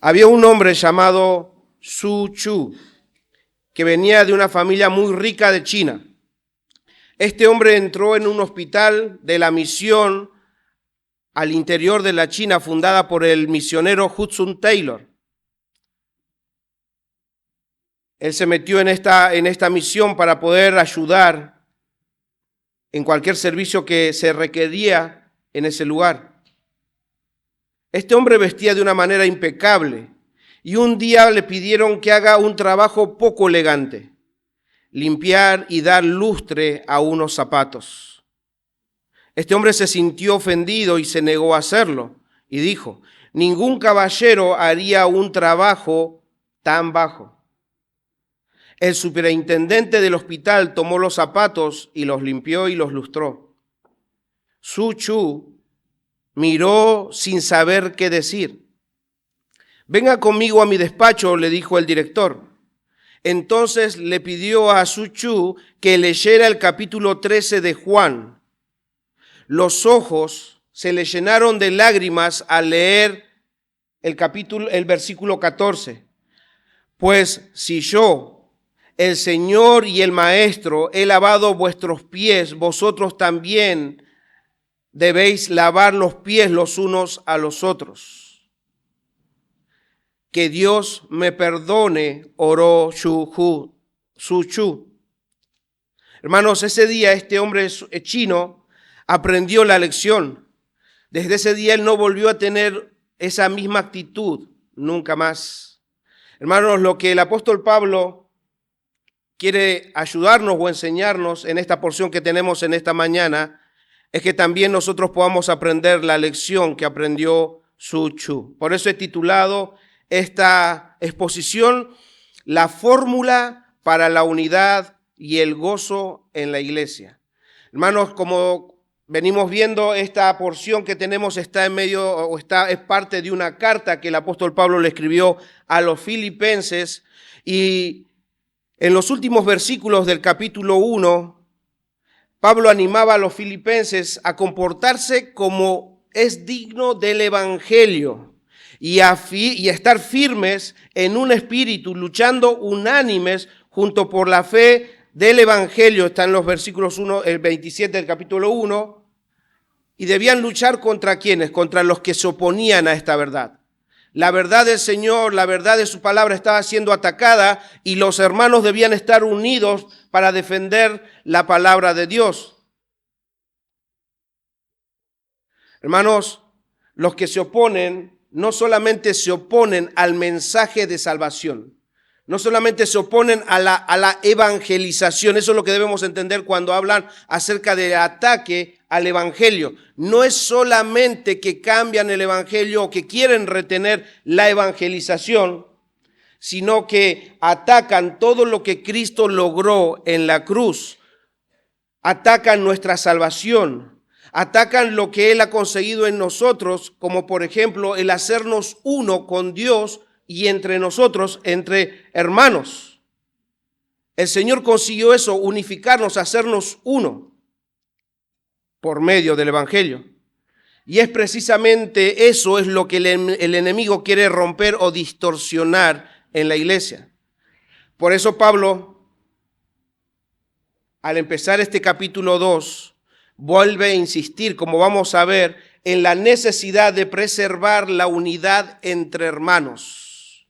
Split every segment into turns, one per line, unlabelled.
Había un hombre llamado Su Chu, que venía de una familia muy rica de China. Este hombre entró en un hospital de la misión al interior de la China, fundada por el misionero Hudson Taylor. Él se metió en esta misión para poder ayudar en cualquier servicio que se requería en ese lugar. Este hombre vestía de una manera impecable y un día le pidieron que haga un trabajo poco elegante: limpiar y dar lustre a unos zapatos. Este hombre se sintió ofendido y se negó a hacerlo y dijo: ningún caballero haría un trabajo tan bajo. El superintendente del hospital tomó los zapatos y los limpió y los lustró. Su Chu miró sin saber qué decir. Venga conmigo a mi despacho, le dijo el director. Entonces le pidió a Su Chu que leyera el capítulo 13 de Juan. Los ojos se le llenaron de lágrimas al leer el versículo 14. Pues si yo, el Señor y el Maestro, he lavado vuestros pies, vosotros también debéis lavar los pies los unos a los otros. Que Dios me perdone, oró Su Chu. Hermanos, ese día este hombre chino aprendió la lección. Desde ese día él no volvió a tener esa misma actitud, nunca más. Hermanos, lo que el apóstol Pablo quiere ayudarnos o enseñarnos en esta porción que tenemos en esta mañana es que también nosotros podamos aprender la lección que aprendió Su Chu. Por eso he titulado esta exposición La fórmula para la unidad y el gozo en la iglesia. Hermanos, como venimos viendo, esta porción que tenemos es parte de una carta que el apóstol Pablo le escribió a los filipenses, y en los últimos versículos del capítulo 1, Pablo animaba a los filipenses a comportarse como es digno del evangelio y a estar firmes en un espíritu, luchando unánimes junto por la fe del evangelio. Está en los versículos 1, el 27 del capítulo 1. Y debían luchar ¿contra quiénes? Contra los que se oponían a esta verdad. La verdad del Señor, la verdad de su palabra estaba siendo atacada y los hermanos debían estar unidos para defender la palabra de Dios. Hermanos, los que se oponen no solamente se oponen al mensaje de salvación, no solamente se oponen a la evangelización. Eso es lo que debemos entender cuando hablan acerca del ataque al evangelio. No es solamente que cambian el evangelio o que quieren retener la evangelización, sino que atacan todo lo que Cristo logró en la cruz. Atacan nuestra salvación, atacan lo que Él ha conseguido en nosotros, como por ejemplo el hacernos uno con Dios y entre nosotros, entre hermanos. El Señor consiguió eso, unificarnos, hacernos uno por medio del evangelio. Y es precisamente eso es lo que el enemigo quiere romper o distorsionar en la iglesia. Por eso Pablo, al empezar este capítulo 2, vuelve a insistir, como vamos a ver, en la necesidad de preservar la unidad entre hermanos.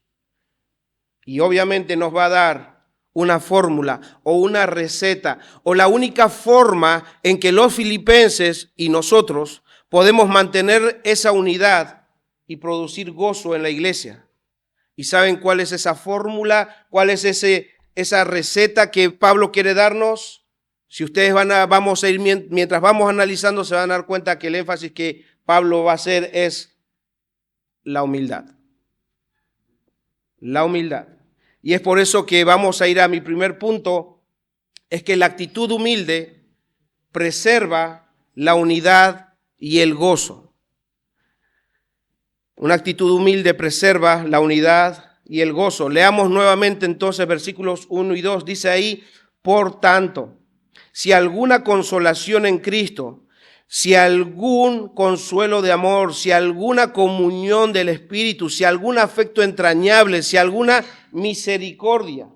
Y obviamente nos va a dar una fórmula o una receta o la única forma en que los filipenses y nosotros podemos mantener esa unidad y producir gozo en la iglesia. ¿Y saben cuál es esa fórmula? ¿Cuál es esa receta que Pablo quiere darnos? Si ustedes vamos a ir, mientras vamos analizando, se van a dar cuenta que el énfasis que Pablo va a hacer es la humildad. La humildad. Y es por eso que vamos a ir a mi primer punto, es que la actitud humilde preserva la unidad y el gozo. Una actitud humilde preserva la unidad y el gozo. Leamos nuevamente entonces versículos 1 y 2. Dice ahí: por tanto, si alguna consolación en Cristo si algún consuelo de amor, si alguna comunión del Espíritu, si algún afecto entrañable, si alguna misericordia,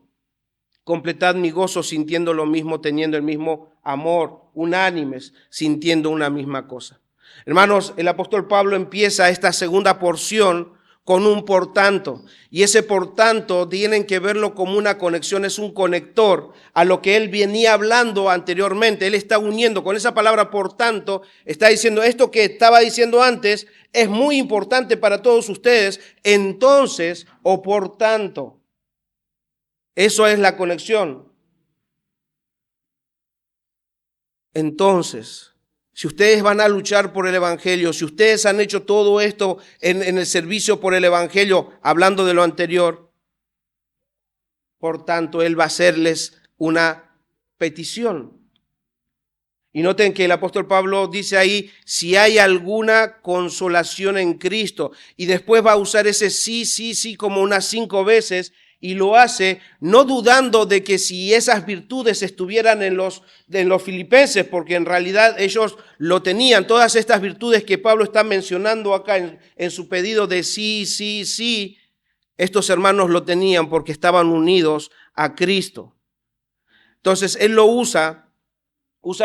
completad mi gozo sintiendo lo mismo, teniendo el mismo amor, unánimes, sintiendo una misma cosa. Hermanos, el apóstol Pablo empieza esta segunda porción con un por tanto, y ese por tanto tienen que verlo como una conexión, es un conector a lo que él venía hablando anteriormente. Él está uniendo con esa palabra por tanto, está diciendo esto que estaba diciendo antes es muy importante para todos ustedes, entonces o por tanto. Eso es la conexión. Entonces, si ustedes van a luchar por el Evangelio, si ustedes han hecho todo esto en el servicio por el Evangelio, hablando de lo anterior, por tanto, Él va a hacerles una petición. Y noten que el apóstol Pablo dice ahí, si hay alguna consolación en Cristo, y después va a usar ese sí, sí, sí como unas 5 veces, y lo hace no dudando de que si esas virtudes estuvieran en los filipenses, porque en realidad ellos lo tenían, todas estas virtudes que Pablo está mencionando acá en su pedido de sí, sí, sí, estos hermanos lo tenían porque estaban unidos a Cristo. Entonces él lo usa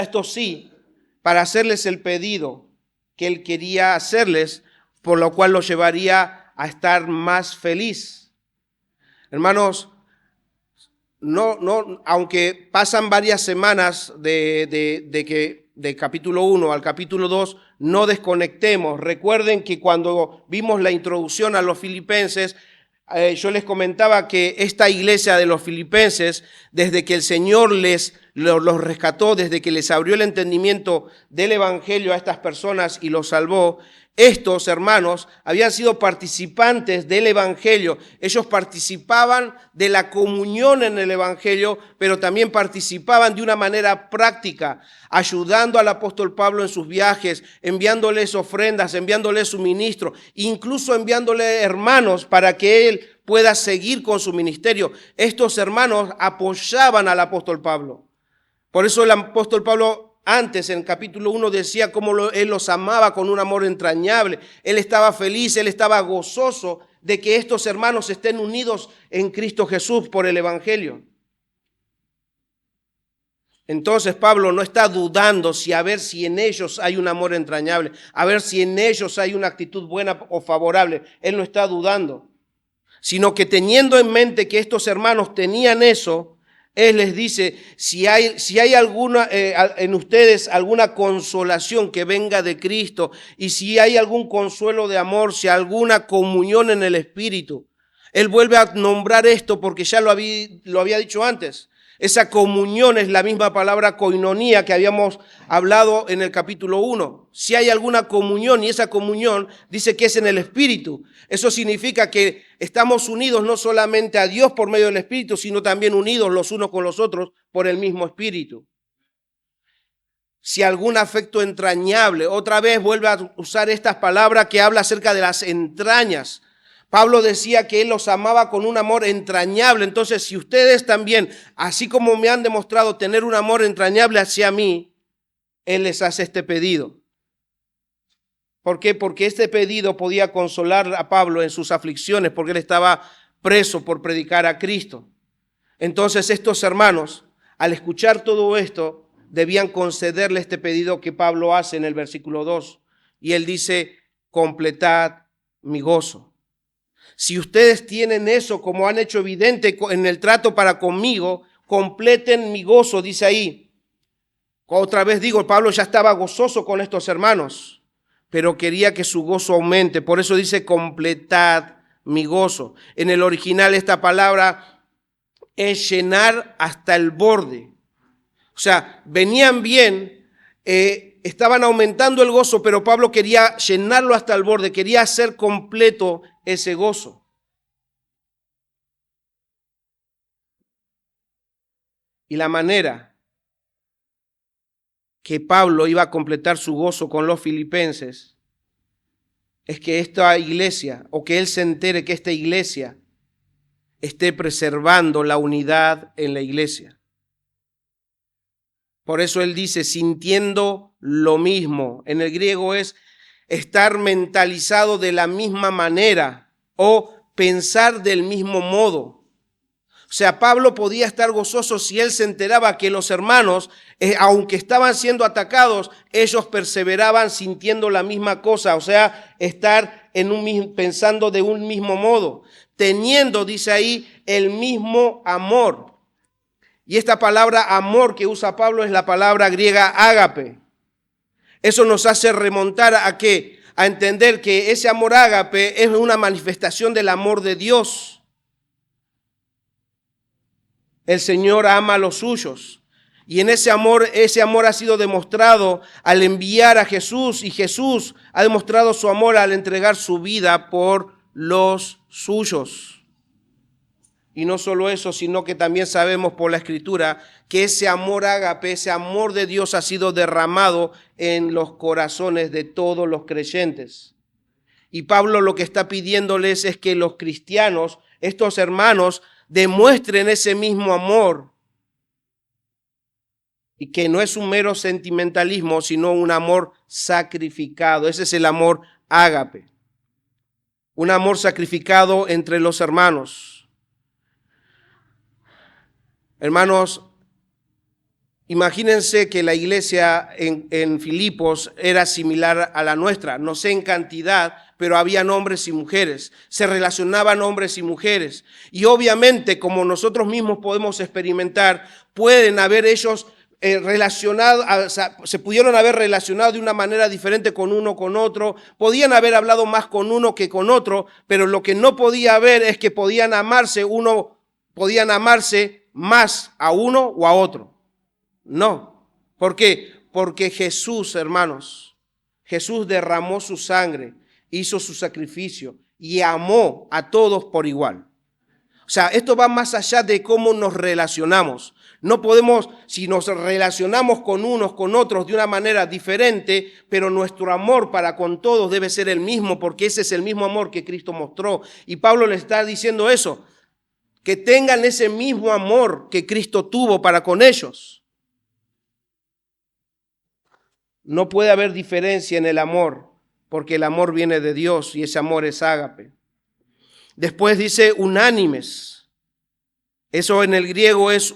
esto sí para hacerles el pedido que él quería hacerles, por lo cual los llevaría a estar más feliz. Hermanos, aunque pasan varias semanas de capítulo 1 al capítulo 2, no desconectemos. Recuerden que cuando vimos la introducción a los filipenses, yo les comentaba que esta iglesia de los filipenses, desde que el Señor los rescató, desde que les abrió el entendimiento del evangelio a estas personas y los salvó, estos hermanos habían sido participantes del evangelio. Ellos participaban de la comunión en el evangelio, pero también participaban de una manera práctica, ayudando al apóstol Pablo en sus viajes, enviándoles ofrendas, enviándoles suministro, incluso enviándole hermanos para que él pueda seguir con su ministerio. Estos hermanos apoyaban al apóstol Pablo. Por eso el apóstol Pablo antes, en el capítulo 1, decía cómo él los amaba con un amor entrañable. Él estaba feliz, él estaba gozoso de que estos hermanos estén unidos en Cristo Jesús por el evangelio. Entonces Pablo no está dudando a ver si en ellos hay un amor entrañable, a ver si en ellos hay una actitud buena o favorable. Él no está dudando, sino que teniendo en mente que estos hermanos tenían eso, él les dice, si hay alguna en ustedes alguna consolación que venga de Cristo, y si hay algún consuelo de amor, si hay alguna comunión en el Espíritu. Él vuelve a nombrar esto porque ya lo había dicho antes. Esa comunión es la misma palabra koinonía que habíamos hablado en el capítulo 1. Si hay alguna comunión, y esa comunión dice que es en el Espíritu. Eso significa que estamos unidos no solamente a Dios por medio del Espíritu, sino también unidos los unos con los otros por el mismo Espíritu. Si algún afecto entrañable, otra vez vuelve a usar estas palabras que habla acerca de las entrañas. Pablo decía que él los amaba con un amor entrañable. Entonces, si ustedes también, así como me han demostrado tener un amor entrañable hacia mí, él les hace este pedido. ¿Por qué? Porque este pedido podía consolar a Pablo en sus aflicciones, porque él estaba preso por predicar a Cristo. Entonces, estos hermanos, al escuchar todo esto, debían concederle este pedido que Pablo hace en el versículo 2. Y él dice, completad mi gozo. Si ustedes tienen eso, como han hecho evidente en el trato para conmigo, completen mi gozo, dice ahí. Otra vez digo, Pablo ya estaba gozoso con estos hermanos, pero quería que su gozo aumente. Por eso dice, completad mi gozo. En el original esta palabra es llenar hasta el borde. O sea, venían bien, estaban aumentando el gozo, pero Pablo quería llenarlo hasta el borde, quería hacer completo ese gozo. Y la manera que Pablo iba a completar su gozo con los filipenses es que esta iglesia, o que él se entere que esta iglesia esté preservando la unidad en la iglesia. Por eso él dice, sintiendo lo mismo. En el griego es estar mentalizado de la misma manera o pensar del mismo modo. O sea, Pablo podía estar gozoso si él se enteraba que los hermanos, aunque estaban siendo atacados, ellos perseveraban sintiendo la misma cosa. O sea, estar pensando de un mismo modo, teniendo, dice ahí, el mismo amor. Y esta palabra amor que usa Pablo es la palabra griega ágape. Eso nos hace remontar ¿a qué? A entender que ese amor ágape es una manifestación del amor de Dios. El Señor ama a los suyos. Y en ese amor ha sido demostrado al enviar a Jesús. Y Jesús ha demostrado su amor al entregar su vida por los suyos. Y no solo eso, sino que también sabemos por la Escritura que ese amor ágape, ese amor de Dios ha sido derramado en los corazones de todos los creyentes. Y Pablo lo que está pidiéndoles es que los cristianos, estos hermanos, demuestren ese mismo amor. Y que no es un mero sentimentalismo, sino un amor sacrificado. Ese es el amor ágape. Un amor sacrificado entre los hermanos. Hermanos, imagínense que la iglesia en Filipos era similar a la nuestra, no sé en cantidad, pero habían hombres y mujeres, se relacionaban hombres y mujeres. Y obviamente, como nosotros mismos podemos experimentar, pueden haber ellos relacionado, se pudieron haber relacionado de una manera diferente con uno, con otro, podían haber hablado más con uno que con otro, pero lo que no podía haber es que podían amarse más a uno o a otro. No. ¿Por qué? Porque Jesús, hermanos, Jesús derramó su sangre, hizo su sacrificio y amó a todos por igual. O sea, esto va más allá de cómo nos relacionamos. No podemos, si nos relacionamos con unos, con otros de una manera diferente, pero nuestro amor para con todos debe ser el mismo, porque ese es el mismo amor que Cristo mostró. Y Pablo le está diciendo eso, que tengan ese mismo amor que Cristo tuvo para con ellos. No puede haber diferencia en el amor, porque el amor viene de Dios y ese amor es ágape. Después dice unánimes. Eso en el griego es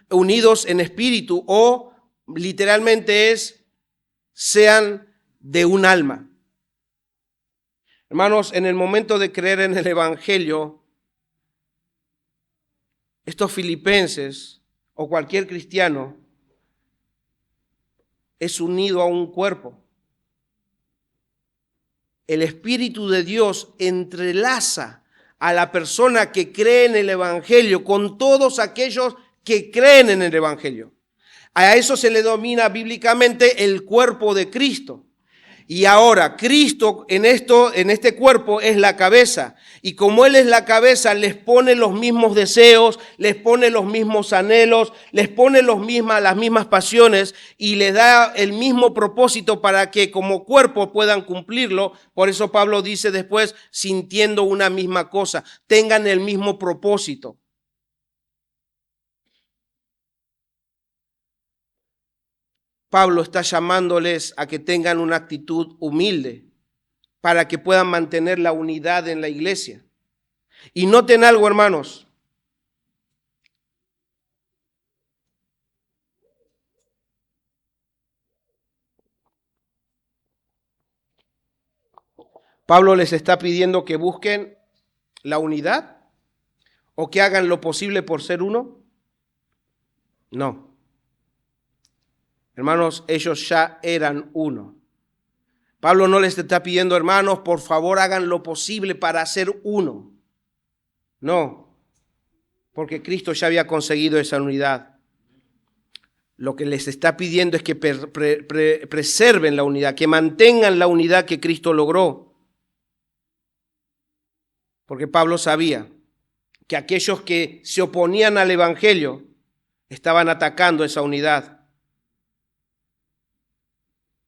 unidos en espíritu o literalmente es sean de un alma. Hermanos, en el momento de creer en el Evangelio, estos filipenses o cualquier cristiano es unido a un cuerpo. El Espíritu de Dios entrelaza a la persona que cree en el Evangelio con todos aquellos que creen en el Evangelio. A eso se le denomina bíblicamente el cuerpo de Cristo. Y ahora Cristo en este cuerpo es la cabeza. Y como Él es la cabeza, les pone los mismos deseos, les pone los mismos anhelos, les pone las mismas pasiones y les da el mismo propósito para que como cuerpo puedan cumplirlo. Por eso Pablo dice después, sintiendo una misma cosa, tengan el mismo propósito. Pablo está llamándoles a que tengan una actitud humilde para que puedan mantener la unidad en la iglesia. Y noten algo, hermanos. Pablo les está pidiendo que busquen la unidad o que hagan lo posible por ser uno. No. Hermanos, ellos ya eran uno. Pablo no les está pidiendo, hermanos, por favor hagan lo posible para ser uno. No, porque Cristo ya había conseguido esa unidad. Lo que les está pidiendo es que preserven la unidad, que mantengan la unidad que Cristo logró. Porque Pablo sabía que aquellos que se oponían al Evangelio estaban atacando esa unidad.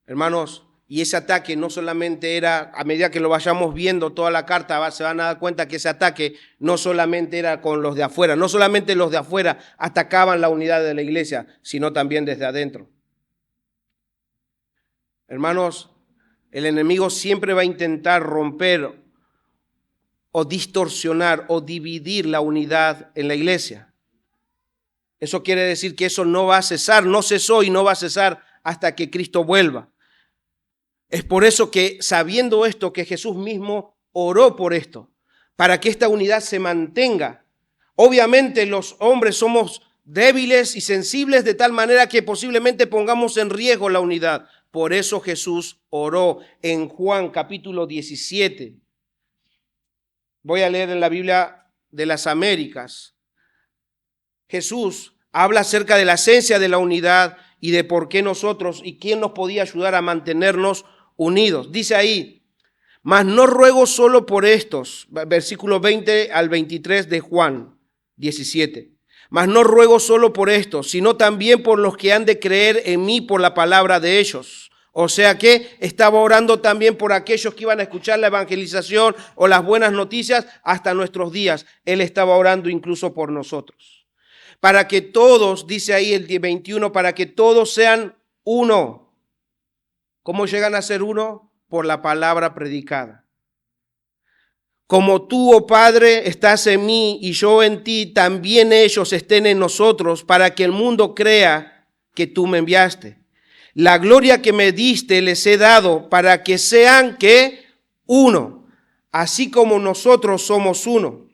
Hermanos, Y ese ataque no solamente era, a medida que lo vayamos viendo toda la carta, se van a dar cuenta que ese ataque no solamente era con los de afuera, no solamente los de afuera atacaban la unidad de la iglesia, sino también desde adentro. Hermanos, el enemigo siempre va a intentar romper o distorsionar o dividir la unidad en la iglesia. Eso quiere decir que eso no va a cesar, no cesó y no va a cesar hasta que Cristo vuelva. Es por eso que, sabiendo esto, que Jesús mismo oró por esto, para que esta unidad se mantenga. Obviamente los hombres somos débiles y sensibles de tal manera que posiblemente pongamos en riesgo la unidad. Por eso Jesús oró en Juan capítulo 17. Voy a leer en la Biblia de las Américas. Jesús habla acerca de la esencia de la unidad y de por qué nosotros y quién nos podía ayudar a mantenernos unidos. Dice ahí, mas no ruego solo por estos, versículo 20 al 23 de Juan 17. Mas no ruego solo por estos, sino también por los que han de creer en mí por la palabra de ellos. O sea que estaba orando también por aquellos que iban a escuchar la evangelización o las buenas noticias hasta nuestros días. Él estaba orando incluso por nosotros. Para que todos, dice ahí el 21, para que todos sean uno. ¿Cómo llegan a ser uno? Por la palabra predicada. Como tú, oh Padre, estás en mí y yo en ti, también ellos estén en nosotros, para que el mundo crea que tú me enviaste. La gloria que me diste les he dado para que sean, ¿qué? Uno, así como nosotros somos uno.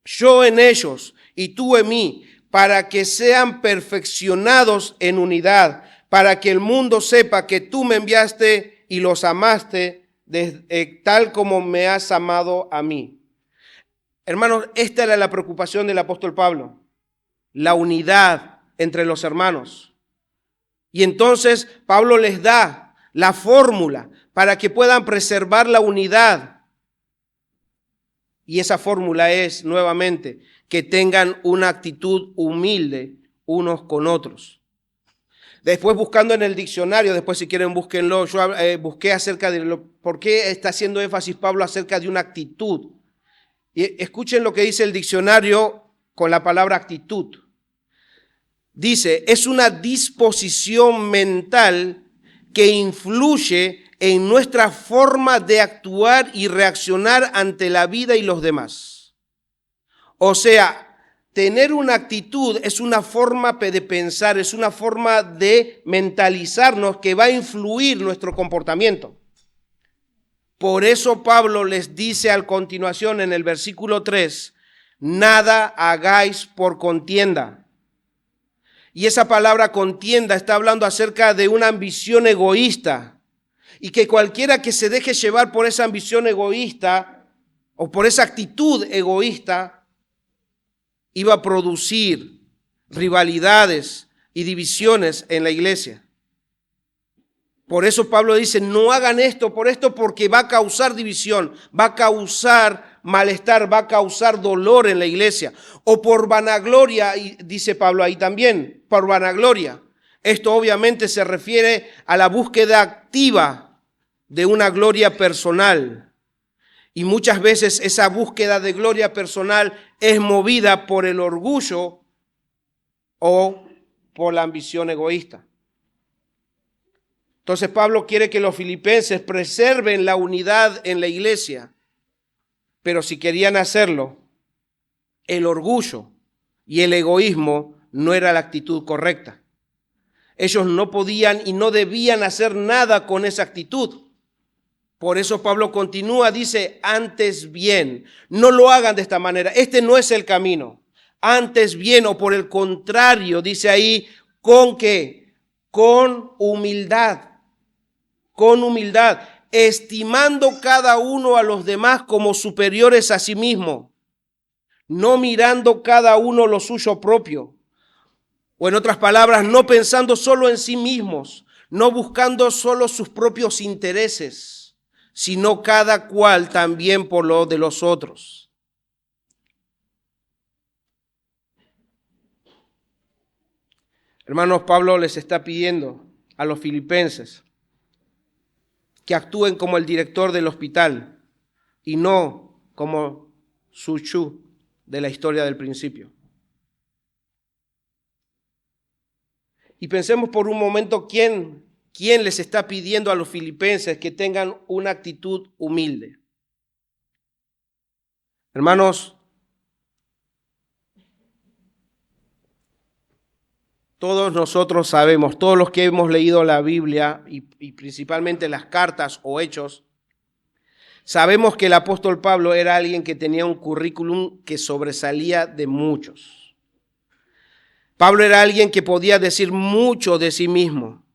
Yo en ellos y tú en mí, para que sean perfeccionados en unidad, para que el mundo sepa que tú me enviaste y los amaste tal como me has amado a mí. Hermanos, esta era la preocupación del apóstol Pablo, la unidad entre los hermanos. Y entonces Pablo les da la fórmula para que puedan preservar la unidad. Y esa fórmula es, nuevamente, que tengan una actitud humilde unos con otros. Después, buscando en el diccionario, después si quieren búsquenlo, yo busqué acerca de por qué está haciendo énfasis Pablo acerca de una actitud. Y escuchen lo que dice el diccionario con la palabra actitud. Dice, es una disposición mental que influye en nuestra forma de actuar y reaccionar ante la vida y los demás. O sea, tener una actitud es una forma de pensar, es una forma de mentalizarnos que va a influir nuestro comportamiento. Por eso Pablo les dice a continuación en el versículo 3, nada hagáis por contienda. Y esa palabra contienda está hablando acerca de una ambición egoísta y que cualquiera que se deje llevar por esa ambición egoísta o por esa actitud egoísta iba a producir rivalidades y divisiones en la iglesia. Por eso Pablo dice, no hagan esto por esto porque va a causar división, va a causar malestar, va a causar dolor en la iglesia. O por vanagloria, y dice Pablo ahí también, por vanagloria. Esto obviamente se refiere a la búsqueda activa de una gloria personal. Y muchas veces esa búsqueda de gloria personal es movida por el orgullo o por la ambición egoísta. Entonces Pablo quiere que los filipenses preserven la unidad en la iglesia, pero si querían hacerlo, el orgullo y el egoísmo no era la actitud correcta. Ellos no podían y no debían hacer nada con esa actitud. Por eso Pablo continúa, dice, antes bien, no lo hagan de esta manera, este no es el camino. Antes bien, o por el contrario, dice ahí, ¿con qué? Con humildad. Con humildad, estimando cada uno a los demás como superiores a sí mismo, no mirando cada uno lo suyo propio. O en otras palabras, no pensando solo en sí mismos, no buscando solo sus propios intereses, sino cada cual también por lo de los otros. Hermanos, Pablo les está pidiendo a los filipenses que actúen como el director del hospital y no como Su Chu de la historia del principio. Y pensemos por un momento quién les está pidiendo a los filipenses que tengan una actitud humilde. Hermanos, todos nosotros sabemos, todos los que hemos leído la Biblia y principalmente las cartas o hechos, sabemos que el apóstol Pablo era alguien que tenía un currículum que sobresalía de muchos. Pablo era alguien que podía decir mucho de sí mismo,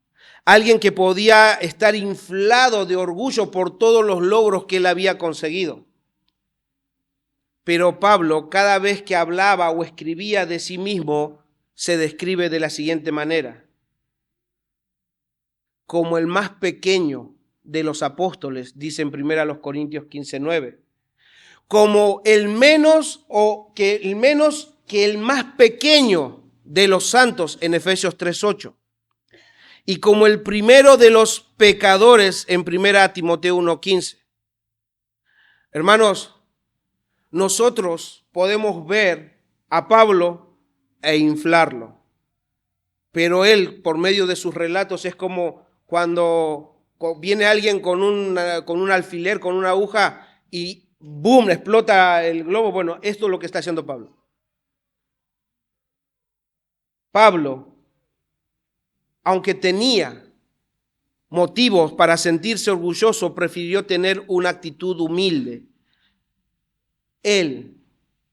alguien que podía estar inflado de orgullo por todos los logros que él había conseguido. Pero Pablo, cada vez que hablaba o escribía de sí mismo, se describe de la siguiente manera: como el más pequeño de los apóstoles, dice en 1 Corintios 15:9, como el menos que el más pequeño de los santos en Efesios 3:8, y como el primero de los pecadores en 1 Timoteo 1:15. Hermanos, nosotros podemos ver a Pablo e inflarlo, pero él, por medio de sus relatos, es como cuando viene alguien con un alfiler, con una aguja y ¡boom!, explota el globo. Bueno, esto es lo que está haciendo Pablo. Pablo, aunque tenía motivos para sentirse orgulloso, prefirió tener una actitud humilde. Él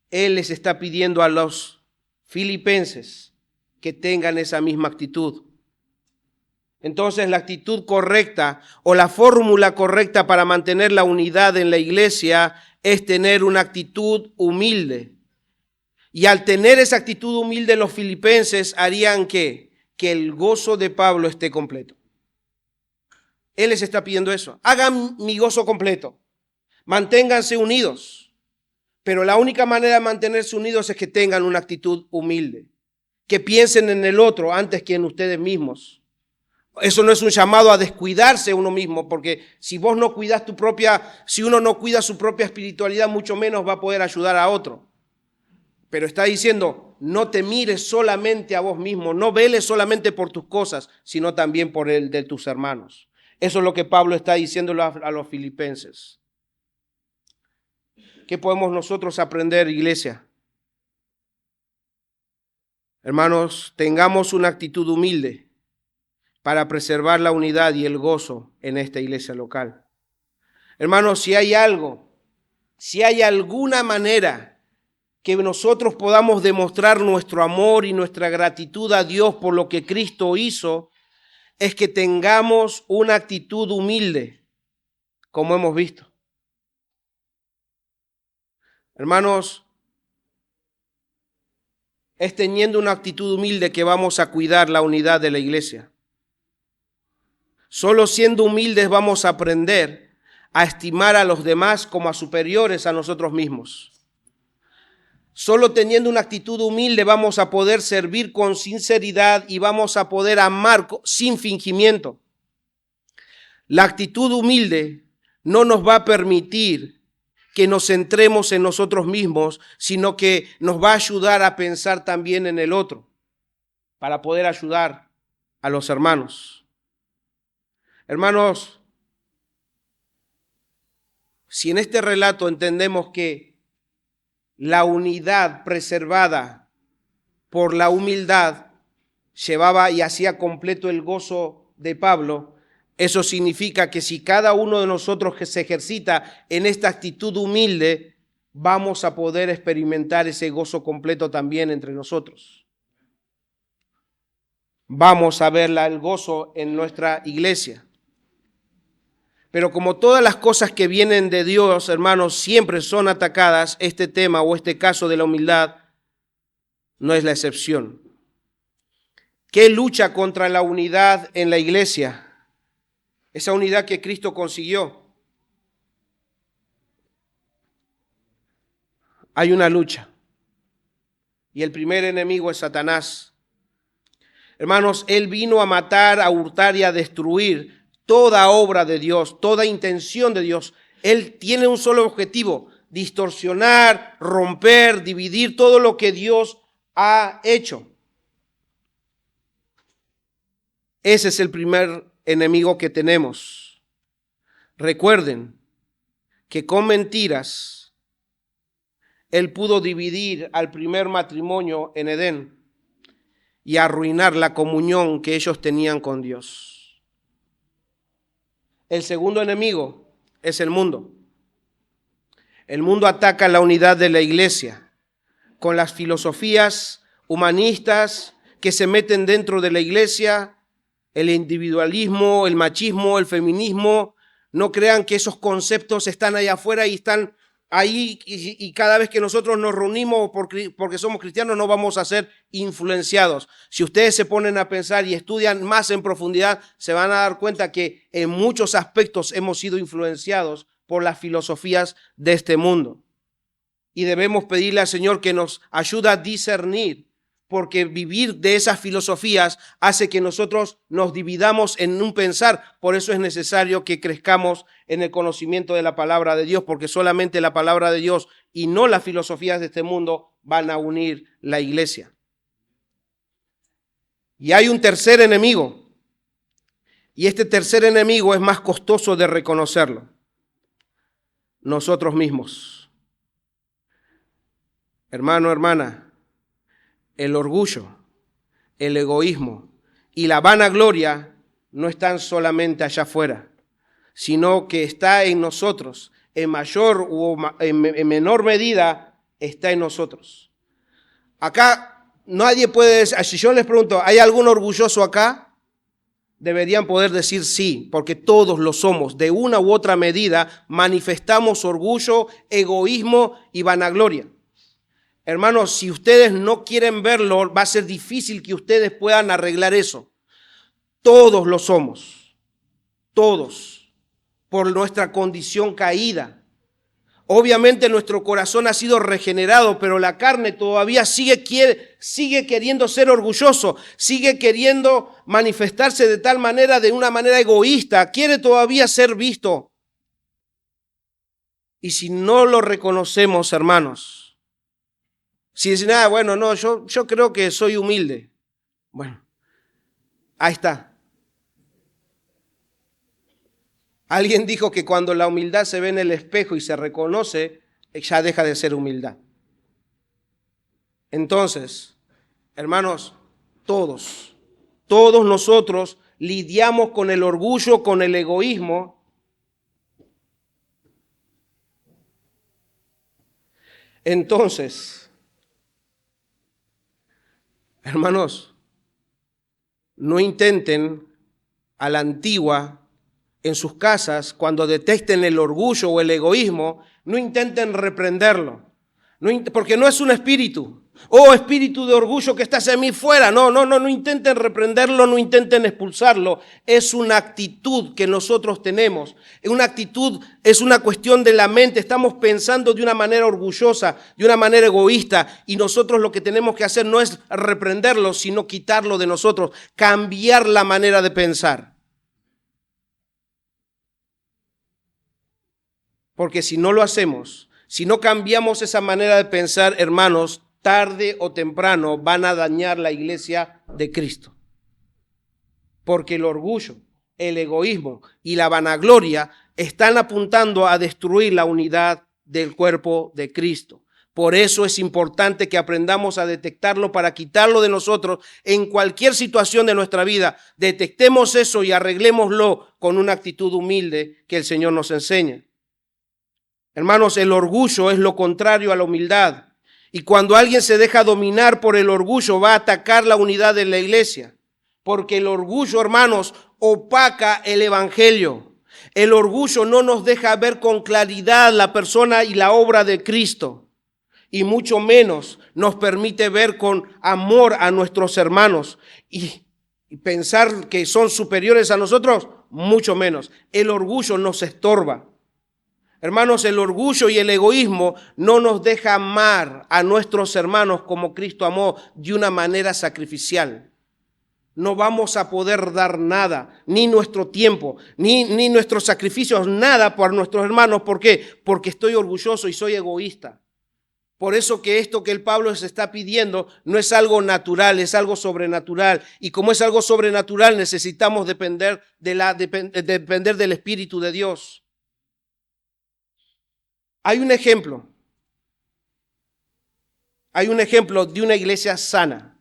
les está pidiendo a los filipenses que tengan esa misma actitud. Entonces, la actitud correcta o la fórmula correcta para mantener la unidad en la iglesia es tener una actitud humilde. Y al tener esa actitud humilde, los filipenses harían que el gozo de Pablo esté completo. Él les está pidiendo eso. Hagan mi gozo completo. Manténganse unidos. Pero la única manera de mantenerse unidos es que tengan una actitud humilde. Que piensen en el otro antes que en ustedes mismos. Eso no es un llamado a descuidarse uno mismo, porque si vos no cuidas si uno no cuida su propia espiritualidad, mucho menos va a poder ayudar a otro. Pero está diciendo, no te mires solamente a vos mismo, no veles solamente por tus cosas, sino también por el de tus hermanos. Eso es lo que Pablo está diciendo a los filipenses. ¿Qué podemos nosotros aprender, iglesia? Hermanos, tengamos una actitud humilde para preservar la unidad y el gozo en esta iglesia local. Hermanos, si hay alguna manera que nosotros podamos demostrar nuestro amor y nuestra gratitud a Dios por lo que Cristo hizo, es que tengamos una actitud humilde, como hemos visto. Hermanos, es teniendo una actitud humilde que vamos a cuidar la unidad de la iglesia. Solo siendo humildes vamos a aprender a estimar a los demás como a superiores a nosotros mismos. Solo teniendo una actitud humilde vamos a poder servir con sinceridad y vamos a poder amar sin fingimiento. La actitud humilde no nos va a permitir que nos centremos en nosotros mismos, sino que nos va a ayudar a pensar también en el otro, para poder ayudar a los hermanos. Hermanos, si en este relato entendemos que la unidad preservada por la humildad llevaba y hacía completo el gozo de Pablo, eso significa que si cada uno de nosotros que se ejercita en esta actitud humilde, vamos a poder experimentar ese gozo completo también entre nosotros. Vamos a ver el gozo en nuestra iglesia. Pero como todas las cosas que vienen de Dios, hermanos, siempre son atacadas, este tema o este caso de la humildad no es la excepción. ¿Qué lucha contra la unidad en la iglesia? Esa unidad que Cristo consiguió. Hay una lucha. Y el primer enemigo es Satanás. Hermanos, él vino a matar, a hurtar y a destruir toda obra de Dios, toda intención de Dios. Él tiene un solo objetivo: distorsionar, romper, dividir todo lo que Dios ha hecho. Ese es el primer enemigo que tenemos. Recuerden que con mentiras él pudo dividir al primer matrimonio en Edén y arruinar la comunión que ellos tenían con Dios. El segundo enemigo es el mundo. El mundo ataca la unidad de la iglesia con las filosofías humanistas que se meten dentro de la iglesia, el individualismo, el machismo, el feminismo. No crean que esos conceptos están allá afuera y están ahí, y cada vez que nosotros nos reunimos porque somos cristianos no vamos a ser influenciados. Si ustedes se ponen a pensar y estudian más en profundidad, se van a dar cuenta que en muchos aspectos hemos sido influenciados por las filosofías de este mundo. Y debemos pedirle al Señor que nos ayude a discernir, porque vivir de esas filosofías hace que nosotros nos dividamos en un pensar. Por eso es necesario que crezcamos en el conocimiento de la palabra de Dios, porque solamente la palabra de Dios y no las filosofías de este mundo van a unir la iglesia. Y hay un tercer enemigo, y este tercer enemigo es más costoso de reconocerlo: nosotros mismos. Hermano, hermana, el orgullo, el egoísmo y la vanagloria no están solamente allá afuera, sino que está en nosotros. En mayor o en menor medida está en nosotros. Acá nadie puede decir, si yo les pregunto, ¿hay algún orgulloso acá? Deberían poder decir sí, porque todos lo somos. De una u otra medida manifestamos orgullo, egoísmo y vanagloria. Hermanos, si ustedes no quieren verlo, va a ser difícil que ustedes puedan arreglar eso. Todos lo somos, todos, por nuestra condición caída. Obviamente nuestro corazón ha sido regenerado, pero la carne todavía sigue queriendo ser orgulloso, sigue queriendo manifestarse de tal manera, de una manera egoísta, quiere todavía ser visto. Y si no lo reconocemos, hermanos, si dicen, bueno, no, yo creo que soy humilde. Bueno, ahí está. Alguien dijo que cuando la humildad se ve en el espejo y se reconoce, ya deja de ser humildad. Entonces, hermanos, todos nosotros lidiamos con el orgullo, con el egoísmo. Entonces, hermanos, no intenten a la antigua en sus casas, cuando detecten el orgullo o el egoísmo, no intenten reprenderlo, porque no es un espíritu. Oh, espíritu de orgullo que estás en mí, fuera. No intenten reprenderlo, no intenten expulsarlo. Es una actitud que nosotros tenemos. Una actitud es una cuestión de la mente. Estamos pensando de una manera orgullosa, de una manera egoísta, y nosotros lo que tenemos que hacer no es reprenderlo, sino quitarlo de nosotros, cambiar la manera de pensar. Porque si no lo hacemos, si no cambiamos esa manera de pensar, hermanos, tarde o temprano van a dañar la iglesia de Cristo. Porque el orgullo, el egoísmo y la vanagloria están apuntando a destruir la unidad del cuerpo de Cristo. Por eso es importante que aprendamos a detectarlo para quitarlo de nosotros en cualquier situación de nuestra vida. Detectemos eso y arreglémoslo con una actitud humilde que el Señor nos enseña. Hermanos, el orgullo es lo contrario a la humildad. Y cuando alguien se deja dominar por el orgullo, va a atacar la unidad de la iglesia. Porque el orgullo, hermanos, opaca el evangelio. El orgullo no nos deja ver con claridad la persona y la obra de Cristo. Y mucho menos nos permite ver con amor a nuestros hermanos. Y pensar que son superiores a nosotros, mucho menos. El orgullo nos estorba. Hermanos, el orgullo y el egoísmo no nos deja amar a nuestros hermanos como Cristo amó, de una manera sacrificial. no vamos a poder dar nada, ni nuestro tiempo, ni nuestros sacrificios, nada por nuestros hermanos. ¿Por qué? Porque estoy orgulloso y soy egoísta. Por eso que esto que el Pablo se está pidiendo no es algo natural, es algo sobrenatural. Y como es algo sobrenatural, necesitamos depender del Espíritu de Dios. Hay un ejemplo de una iglesia sana.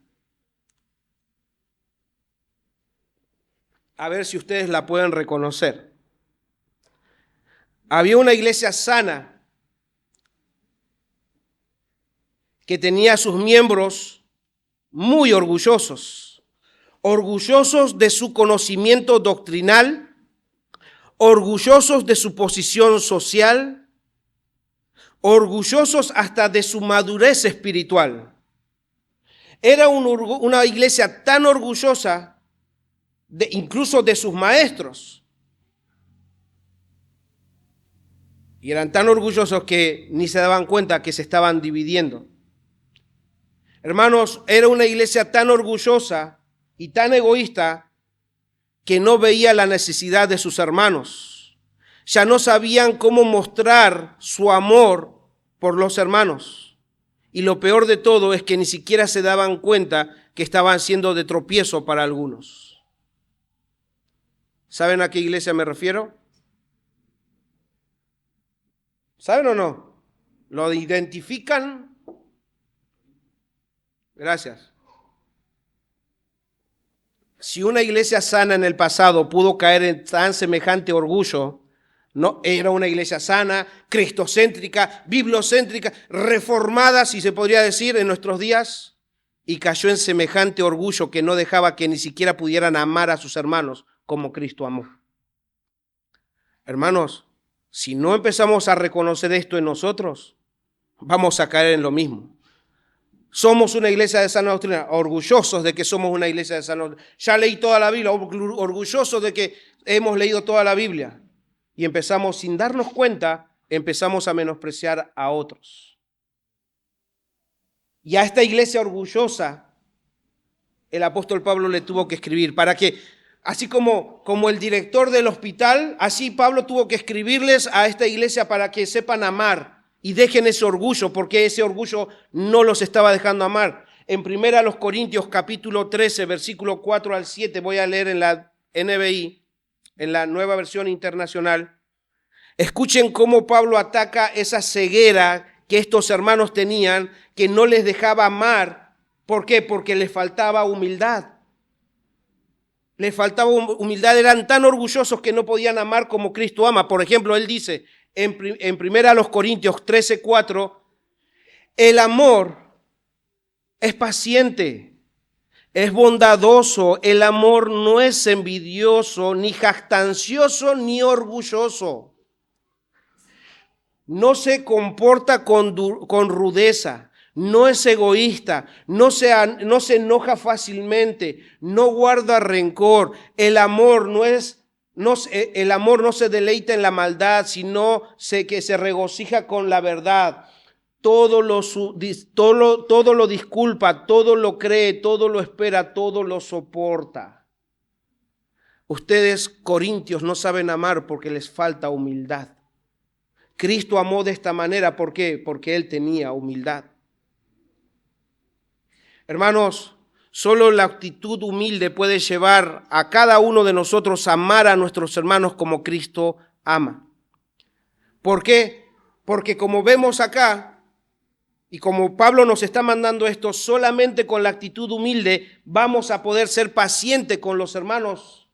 A ver si ustedes la pueden reconocer. Había una iglesia sana que tenía a sus miembros muy orgullosos de su conocimiento doctrinal, orgullosos de su posición social, orgullosos hasta de su madurez espiritual. Era una iglesia tan orgullosa, incluso de sus maestros. Y eran tan orgullosos que ni se daban cuenta que se estaban dividiendo. Hermanos, era una iglesia tan orgullosa y tan egoísta que no veía la necesidad de sus hermanos. Ya no sabían cómo mostrar su amor por los hermanos. Y lo peor de todo es que ni siquiera se daban cuenta que estaban siendo de tropiezo para algunos. ¿Saben a qué iglesia me refiero? ¿Saben o no? ¿Lo identifican? Gracias. Si una iglesia sana en el pasado pudo caer en tan semejante orgullo, no era una iglesia sana, cristocéntrica, bibliocéntrica, reformada, si se podría decir, en nuestros días, y cayó en semejante orgullo que no dejaba que ni siquiera pudieran amar a sus hermanos como Cristo amó. Hermanos, si no empezamos a reconocer esto en nosotros, vamos a caer en lo mismo. Somos una iglesia de sana doctrina, orgullosos de que somos una iglesia de sana doctrina. Ya leí toda la Biblia, orgullosos de que hemos leído toda la Biblia. Y empezamos, sin darnos cuenta, empezamos a menospreciar a otros. Y a esta iglesia orgullosa, el apóstol Pablo le tuvo que escribir para que, así como el director del hospital, así Pablo tuvo que escribirles a esta iglesia para que sepan amar. Y dejen ese orgullo, porque ese orgullo no los estaba dejando amar. En 1 Corintios capítulo 13, versículo 4 al 7, voy a leer en la NBI, en la Nueva Versión Internacional. Escuchen cómo Pablo ataca esa ceguera que estos hermanos tenían, que no les dejaba amar. ¿Por qué? Porque les faltaba humildad. Les faltaba humildad, eran tan orgullosos que no podían amar como Cristo ama. Por ejemplo, él dice en 1 Corintios 13:4, el amor es paciente, es bondadoso, el amor no es envidioso, ni jactancioso, ni orgulloso. No se comporta con rudeza, no es egoísta, no se enoja fácilmente, no guarda rencor. El amor no se deleita en la maldad, sino que se regocija con la verdad. Todo lo disculpa, todo lo cree, todo lo espera, todo lo soporta. Ustedes, corintios, no saben amar porque les falta humildad. Cristo amó de esta manera, ¿por qué? Porque Él tenía humildad. Hermanos, solo la actitud humilde puede llevar a cada uno de nosotros a amar a nuestros hermanos como Cristo ama. ¿Por qué? Porque como vemos acá, y como Pablo nos está mandando esto, solamente con la actitud humilde vamos a poder ser pacientes con los hermanos.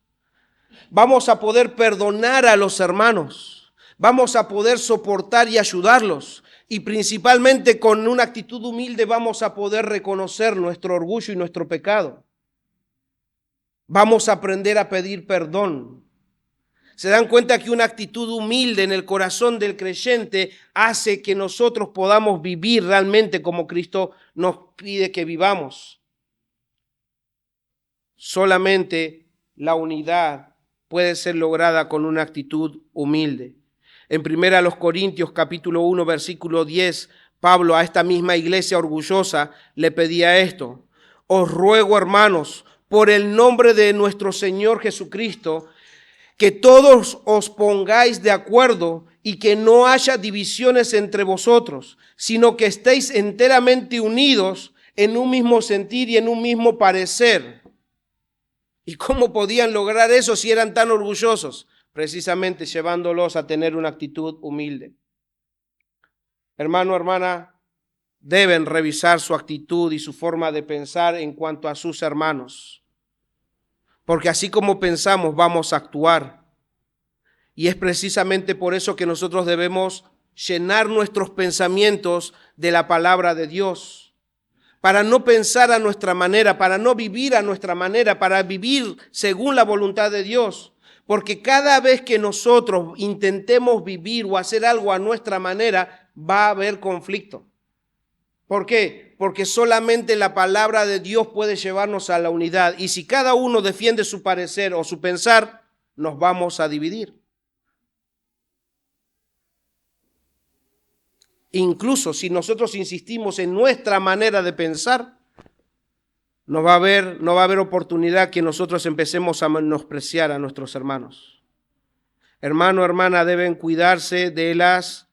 Vamos a poder perdonar a los hermanos. Vamos a poder soportar y ayudarlos. Y principalmente con una actitud humilde vamos a poder reconocer nuestro orgullo y nuestro pecado. Vamos a aprender a pedir perdón. ¿Se dan cuenta que una actitud humilde en el corazón del creyente hace que nosotros podamos vivir realmente como Cristo nos pide que vivamos? Solamente la unidad puede ser lograda con una actitud humilde. En 1 Corintios capítulo 1, versículo 10, Pablo a esta misma iglesia orgullosa le pedía esto: os ruego, hermanos, por el nombre de nuestro Señor Jesucristo, que todos os pongáis de acuerdo y que no haya divisiones entre vosotros, sino que estéis enteramente unidos en un mismo sentir y en un mismo parecer. ¿Y cómo podían lograr eso si eran tan orgullosos? Precisamente llevándolos a tener una actitud humilde. Hermano, hermana, deben revisar su actitud y su forma de pensar en cuanto a sus hermanos. Porque así como pensamos, vamos a actuar. Y es precisamente por eso que nosotros debemos llenar nuestros pensamientos de la palabra de Dios. Para no pensar a nuestra manera, para no vivir a nuestra manera, para vivir según la voluntad de Dios. Porque cada vez que nosotros intentemos vivir o hacer algo a nuestra manera, va a haber conflicto. ¿Por qué? Porque solamente la palabra de Dios puede llevarnos a la unidad. Y si cada uno defiende su parecer o su pensar, nos vamos a dividir. Incluso si nosotros insistimos en nuestra manera de pensar, no va a haber oportunidad que nosotros empecemos a menospreciar a nuestros hermanos. Hermano, hermana, deben cuidarse de las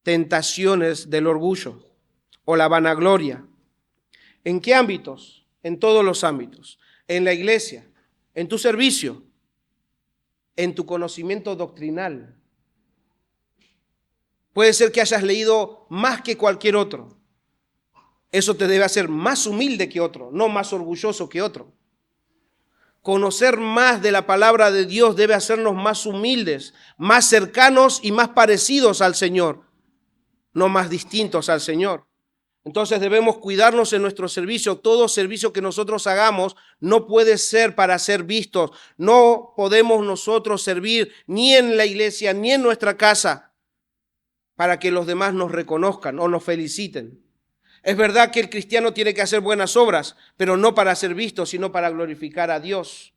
tentaciones del orgullo o la vanagloria. ¿En qué ámbitos? En todos los ámbitos. En la iglesia, en tu servicio, en tu conocimiento doctrinal. Puede ser que hayas leído más que cualquier otro. Eso te debe hacer más humilde que otro, no más orgulloso que otro. Conocer más de la palabra de Dios debe hacernos más humildes, más cercanos y más parecidos al Señor, no más distintos al Señor. Entonces debemos cuidarnos en nuestro servicio. Todo servicio que nosotros hagamos no puede ser para ser vistos. No podemos nosotros servir ni en la iglesia ni en nuestra casa para que los demás nos reconozcan o nos feliciten. Es verdad que el cristiano tiene que hacer buenas obras, pero no para ser visto, sino para glorificar a Dios.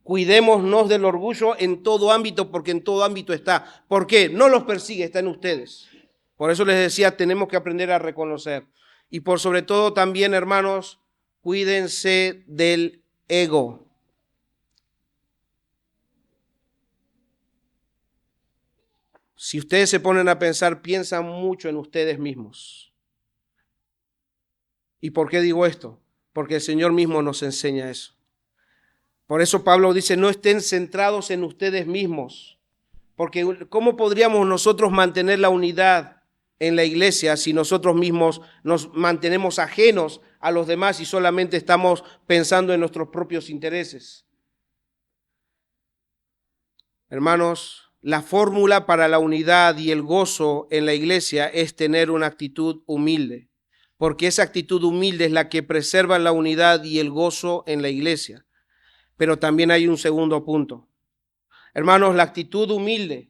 Cuidémonos del orgullo en todo ámbito, porque en todo ámbito está. ¿Por qué? No los persigue, está en ustedes. Por eso les decía, tenemos que aprender a reconocer. Y por sobre todo también, hermanos, cuídense del ego. Si ustedes se ponen a pensar, piensan mucho en ustedes mismos. ¿Y por qué digo esto? Porque el Señor mismo nos enseña eso. Por eso Pablo dice, no estén centrados en ustedes mismos. Porque ¿cómo podríamos nosotros mantener la unidad en la iglesia si nosotros mismos nos mantenemos ajenos a los demás y solamente estamos pensando en nuestros propios intereses? Hermanos, la fórmula para la unidad y el gozo en la iglesia es tener una actitud humilde. Porque esa actitud humilde es la que preserva la unidad y el gozo en la iglesia. Pero también hay un segundo punto. Hermanos, la actitud humilde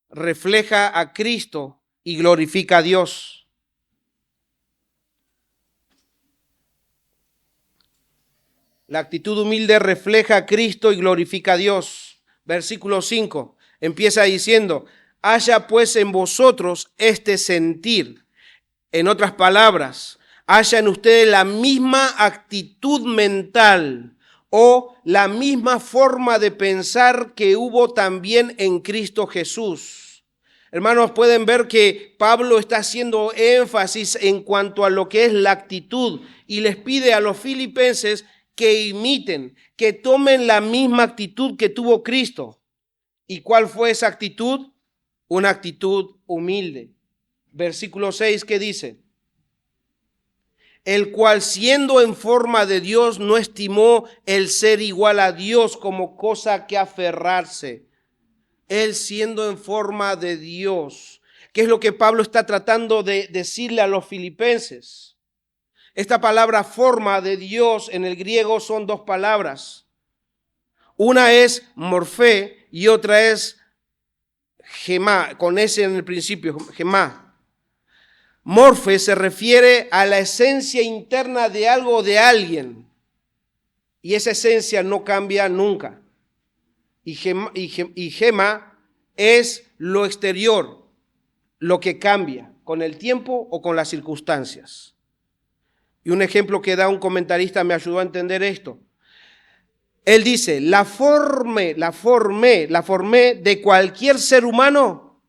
refleja a Cristo y glorifica a Dios. La actitud humilde refleja a Cristo y glorifica a Dios. Versículo 5 empieza diciendo, haya pues en vosotros este sentir. En otras palabras, haya en ustedes la misma actitud mental o la misma forma de pensar que hubo también en Cristo Jesús. Hermanos, pueden ver que Pablo está haciendo énfasis en cuanto a lo que es la actitud y les pide a los filipenses que imiten, que tomen la misma actitud que tuvo Cristo. ¿Y cuál fue esa actitud? Una actitud humilde. Versículo 6, ¿qué dice? El cual siendo en forma de Dios no estimó el ser igual a Dios como cosa que aferrarse. Él siendo en forma de Dios. ¿Qué es lo que Pablo está tratando de decirle a los filipenses? Esta palabra forma de Dios en el griego son dos palabras. Una es morfé y otra es gemá, con ese en el principio, gemá. Morfe se refiere a la esencia interna de algo o de alguien. Y esa esencia no cambia nunca. Y gema es lo exterior, lo que cambia con el tiempo o con las circunstancias. Y un ejemplo que da un comentarista me ayudó a entender esto. Él dice, la formé de cualquier ser humano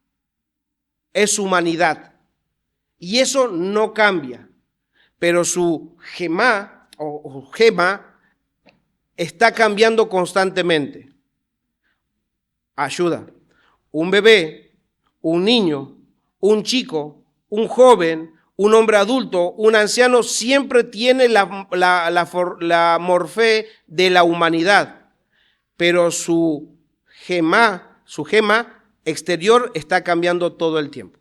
es su humanidad. Y eso no cambia. Pero su gema o gema está cambiando constantemente. Ayuda. Un bebé, un niño, un chico, un joven, un hombre adulto, un anciano, siempre tiene la morfé de la humanidad, pero su gema exterior está cambiando todo el tiempo.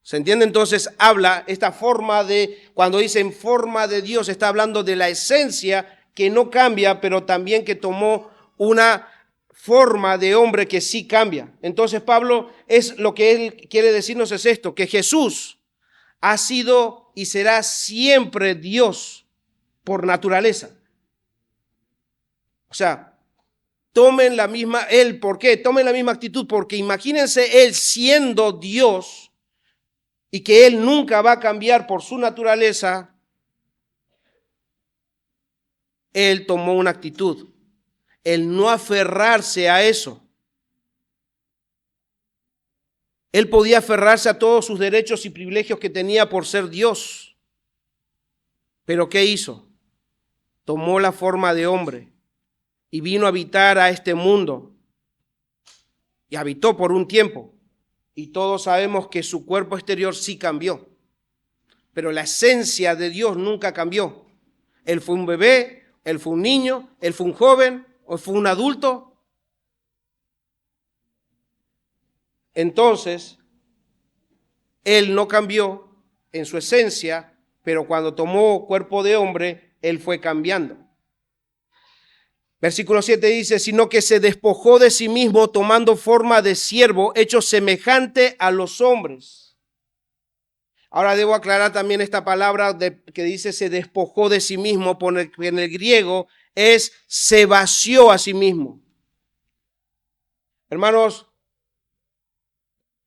¿Se entiende? Entonces habla esta forma de, cuando dice en forma de Dios, está hablando de la esencia que no cambia, pero también que tomó una forma de hombre que sí cambia. Entonces Pablo, es lo que él quiere decirnos es esto, que Jesús ha sido y será siempre Dios por naturaleza. O sea, tomen la misma, ¿por qué? Tomen la misma actitud, porque imagínense él siendo Dios y que él nunca va a cambiar por su naturaleza. Él tomó una actitud, el no aferrarse a eso. Él podía aferrarse a todos sus derechos y privilegios que tenía por ser Dios. Pero ¿qué hizo? Tomó la forma de hombre y vino a habitar a este mundo. Y habitó por un tiempo. Y todos sabemos que su cuerpo exterior sí cambió. Pero la esencia de Dios nunca cambió. Él fue un bebé, él fue un niño, él fue un joven, o fue un adulto. Entonces, él no cambió en su esencia, pero cuando tomó cuerpo de hombre, él fue cambiando. Versículo 7 dice, sino que se despojó de sí mismo tomando forma de siervo, hecho semejante a los hombres. Ahora debo aclarar también esta palabra que dice se despojó de sí mismo, porque en el griego es se vació a sí mismo. Hermanos,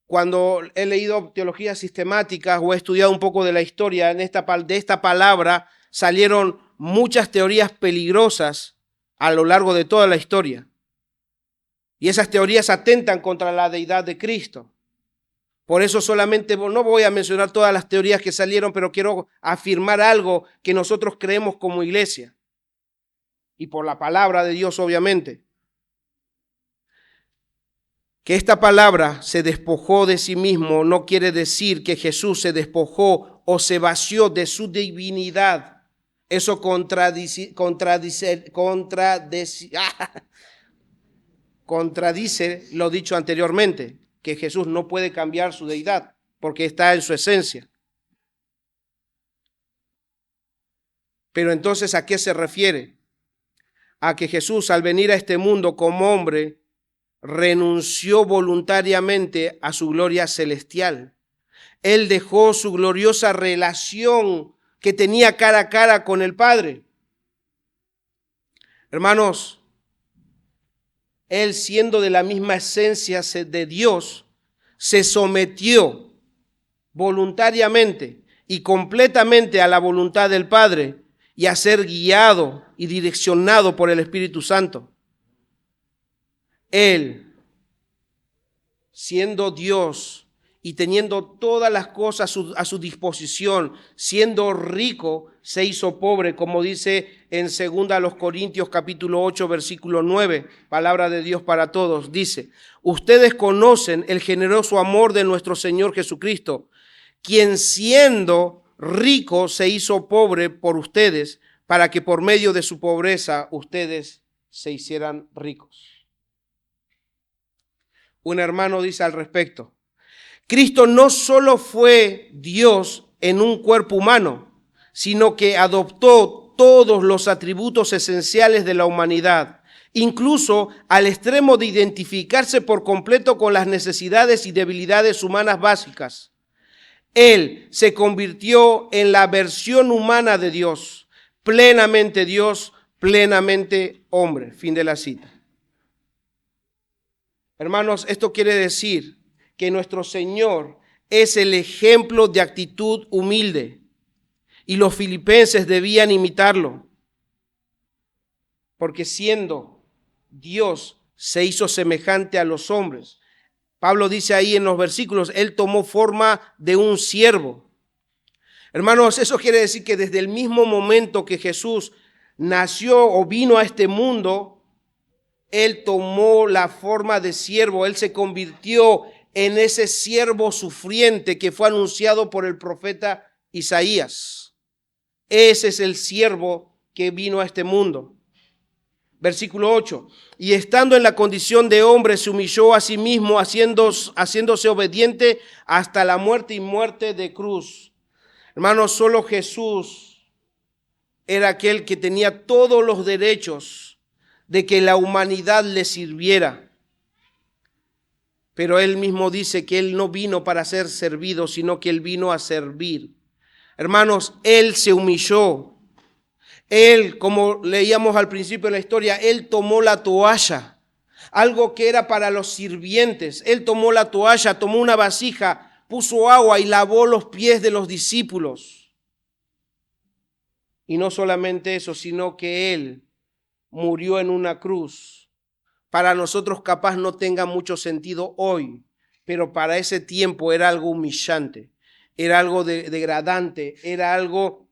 cuando he leído teologías sistemáticas o he estudiado un poco de la historia, de esta palabra salieron muchas teorías peligrosas a lo largo de toda la historia. Y esas teorías atentan contra la deidad de Cristo. Por eso solamente no voy a mencionar todas las teorías que salieron, pero quiero afirmar algo que nosotros creemos como iglesia. Y por la palabra de Dios, obviamente. Que esta palabra se despojó de sí mismo no quiere decir que Jesús se despojó o se vació de su divinidad. Eso contradice lo dicho anteriormente, que Jesús no puede cambiar su deidad porque está en su esencia. Pero entonces, ¿a qué se refiere? A que Jesús, al venir a este mundo como hombre, renunció voluntariamente a su gloria celestial. Él dejó su gloriosa relación que tenía cara a cara con el Padre. Hermanos, Él siendo de la misma esencia de Dios, se sometió voluntariamente y completamente a la voluntad del Padre y a ser guiado y direccionado por el Espíritu Santo. Él, siendo Dios y teniendo todas las cosas a su disposición, siendo rico, se hizo pobre, como dice en 2 Corintios capítulo 8, versículo 9, palabra de Dios para todos. Dice, ustedes conocen el generoso amor de nuestro Señor Jesucristo, quien siendo rico se hizo pobre por ustedes, para que por medio de su pobreza ustedes se hicieran ricos. Un hermano dice al respecto, Cristo no solo fue Dios en un cuerpo humano, sino que adoptó todos los atributos esenciales de la humanidad, incluso al extremo de identificarse por completo con las necesidades y debilidades humanas básicas. Él se convirtió en la versión humana de Dios, plenamente hombre. Fin de la cita. Hermanos, esto quiere decir que nuestro Señor es el ejemplo de actitud humilde y los filipenses debían imitarlo, porque siendo Dios se hizo semejante a los hombres. Pablo dice ahí en los versículos, Él tomó forma de un siervo. Hermanos, eso quiere decir que desde el mismo momento que Jesús nació o vino a este mundo, Él tomó la forma de siervo. Él se convirtió en ese siervo sufriente que fue anunciado por el profeta Isaías. Ese es el siervo que vino a este mundo. Versículo 8. Y estando en la condición de hombre, se humilló a sí mismo, haciéndose obediente hasta la muerte y muerte de cruz. Hermanos, solo Jesús era aquel que tenía todos los derechos de que la humanidad le sirviera. Pero Él mismo dice que Él no vino para ser servido, sino que Él vino a servir. Hermanos, Él se humilló. Él, como leíamos al principio de la historia, Él tomó la toalla, algo que era para los sirvientes. Él tomó la toalla, tomó una vasija, puso agua y lavó los pies de los discípulos. Y no solamente eso, sino que Él murió en una cruz. Para nosotros capaz no tenga mucho sentido hoy, pero para ese tiempo era algo humillante, era algo degradante, era algo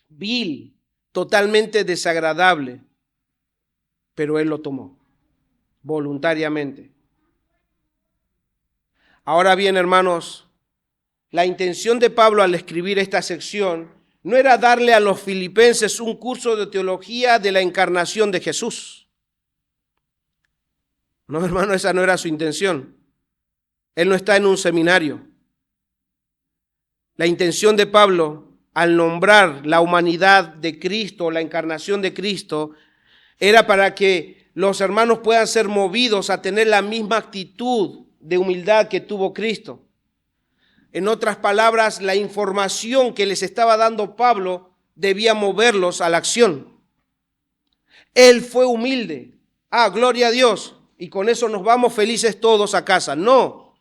vil, totalmente desagradable, pero Él lo tomó voluntariamente. Ahora bien, hermanos, la intención de Pablo al escribir esta sección no era darle a los filipenses un curso de teología de la encarnación de Jesús. No, hermano, esa no era su intención. Él no está en un seminario. La intención de Pablo al nombrar la humanidad de Cristo, la encarnación de Cristo, era para que los hermanos puedan ser movidos a tener la misma actitud de humildad que tuvo Cristo. En otras palabras, la información que les estaba dando Pablo debía moverlos a la acción. Él fue humilde. Gloria a Dios. Y con eso nos vamos felices todos a casa. No,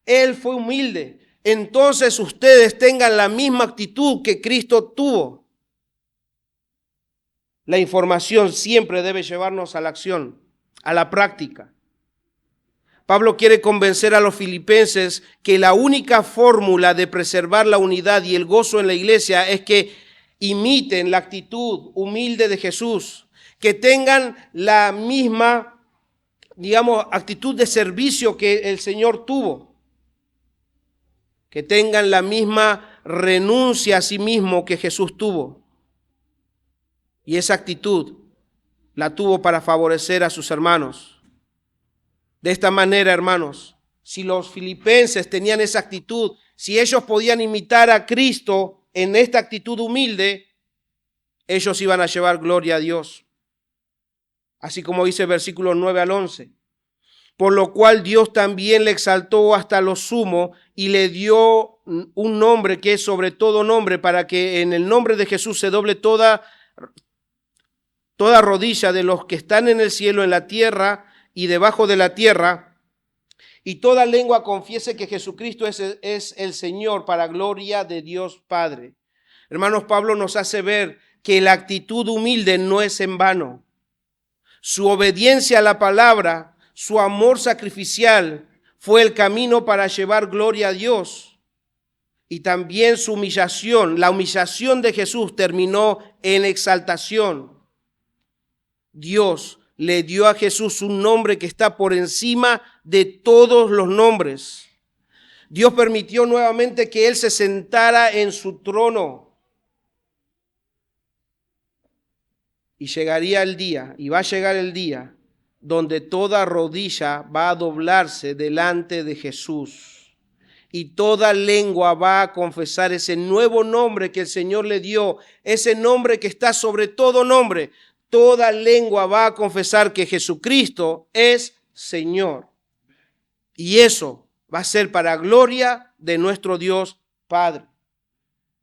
Él fue humilde. Entonces ustedes tengan la misma actitud que Cristo tuvo. La información siempre debe llevarnos a la acción, a la práctica. Pablo quiere convencer a los filipenses que la única fórmula de preservar la unidad y el gozo en la iglesia es que imiten la actitud humilde de Jesús, que tengan la misma, actitud de servicio que el Señor tuvo. Que tengan la misma renuncia a sí mismo que Jesús tuvo. Y esa actitud la tuvo para favorecer a sus hermanos. De esta manera, hermanos, si los filipenses tenían esa actitud, si ellos podían imitar a Cristo en esta actitud humilde, ellos iban a llevar gloria a Dios. Así como dice versículos 9 al 11. Por lo cual Dios también le exaltó hasta lo sumo y le dio un nombre que es sobre todo nombre, para que en el nombre de Jesús se doble toda rodilla de los que están en el cielo, en la tierra y debajo de la tierra, y toda lengua confiese que Jesucristo es el Señor, para gloria de Dios Padre. Hermanos, Pablo nos hace ver que la actitud humilde no es en vano. Su obediencia a la palabra, su amor sacrificial fue el camino para llevar gloria a Dios. Y también su humillación, la humillación de Jesús terminó en exaltación. Dios le dio a Jesús un nombre que está por encima de todos los nombres. Dios permitió nuevamente que Él se sentara en su trono. Y llegaría el día, y va a llegar el día, donde toda rodilla va a doblarse delante de Jesús y toda lengua va a confesar ese nuevo nombre que el Señor le dio, ese nombre que está sobre todo nombre. Toda lengua va a confesar que Jesucristo es Señor. Y eso va a ser para gloria de nuestro Dios Padre.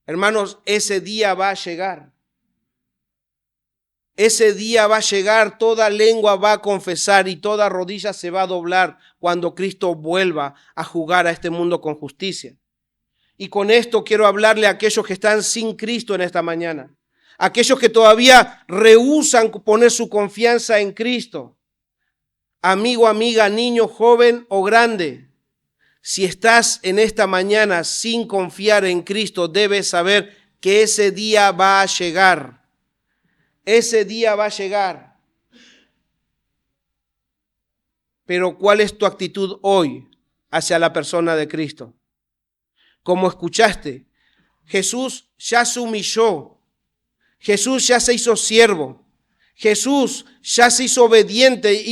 Hermanos, ese día va a llegar. Ese día va a llegar, toda lengua va a confesar y toda rodilla se va a doblar cuando Cristo vuelva a jugar a este mundo con justicia. Y con esto quiero hablarle a aquellos que están sin Cristo en esta mañana. Aquellos que todavía rehúsan poner su confianza en Cristo. Amigo, amiga, niño, joven o grande. Si estás en esta mañana sin confiar en Cristo, debes saber que ese día va a llegar. Ese día va a llegar. Pero ¿cuál es tu actitud hoy hacia la persona de Cristo? Como escuchaste, Jesús ya se humilló. Jesús ya se hizo siervo. Jesús ya se hizo obediente,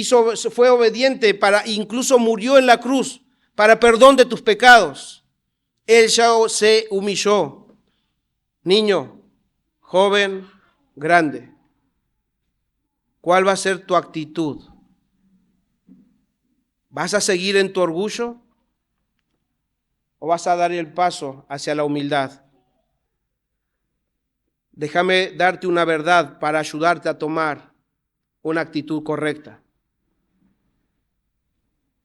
fue obediente incluso murió en la cruz para perdón de tus pecados. Él ya se humilló. Niño, joven, grande. ¿Cuál va a ser tu actitud? ¿Vas a seguir en tu orgullo o vas a dar el paso hacia la humildad? Déjame darte una verdad para ayudarte a tomar una actitud correcta.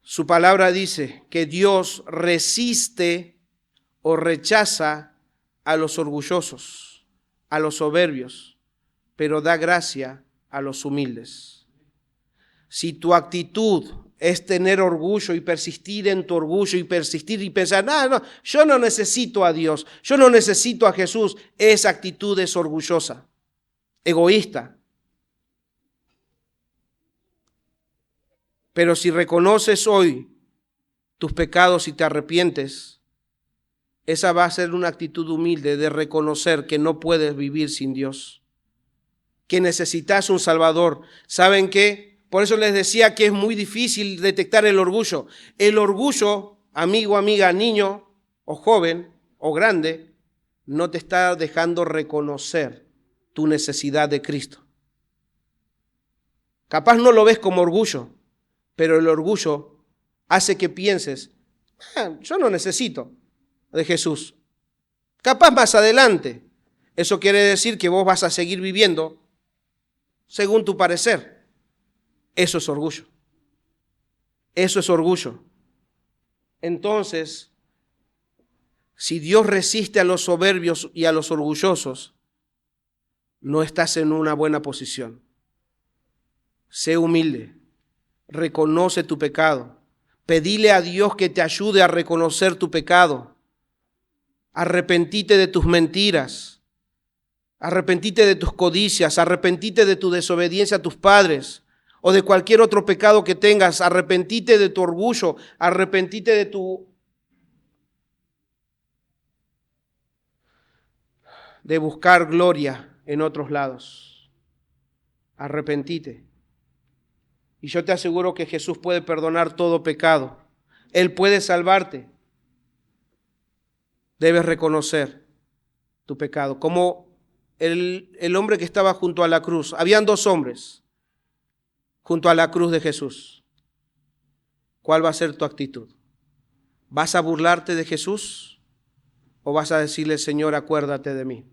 Su palabra dice que Dios resiste o rechaza a los orgullosos, a los soberbios, pero da gracia a los humildes. Si tu actitud es tener orgullo y persistir en tu orgullo y persistir y pensar, no, yo no necesito a Dios, yo no necesito a Jesús, esa actitud es orgullosa, egoísta. Pero si reconoces hoy tus pecados y te arrepientes, esa va a ser una actitud humilde de reconocer que no puedes vivir sin Dios, que necesitas un Salvador. ¿Saben qué? Por eso les decía que es muy difícil detectar el orgullo. El orgullo, amigo, amiga, niño o joven o grande, no te está dejando reconocer tu necesidad de Cristo. Capaz no lo ves como orgullo, pero el orgullo hace que pienses, yo no necesito de Jesús. Capaz más adelante. Eso quiere decir que vos vas a seguir viviendo según tu parecer. Eso es orgullo. Eso es orgullo. Entonces, si Dios resiste a los soberbios y a los orgullosos, no estás en una buena posición. Sé humilde. Reconoce tu pecado. Pedile a Dios que te ayude a reconocer tu pecado. Arrepentite de tus mentiras. Arrepentite de tus codicias. Arrepentite de tu desobediencia a tus padres o de cualquier otro pecado que tengas. Arrepentite de tu orgullo. Arrepentite de buscar gloria en otros lados. Arrepentite. Y yo te aseguro que Jesús puede perdonar todo pecado. Él puede salvarte. Debes reconocer tu pecado. Como el hombre que estaba junto a la cruz. Habían dos hombres junto a la cruz de Jesús. ¿Cuál va a ser tu actitud? ¿Vas a burlarte de Jesús o vas a decirle, Señor, acuérdate de mí?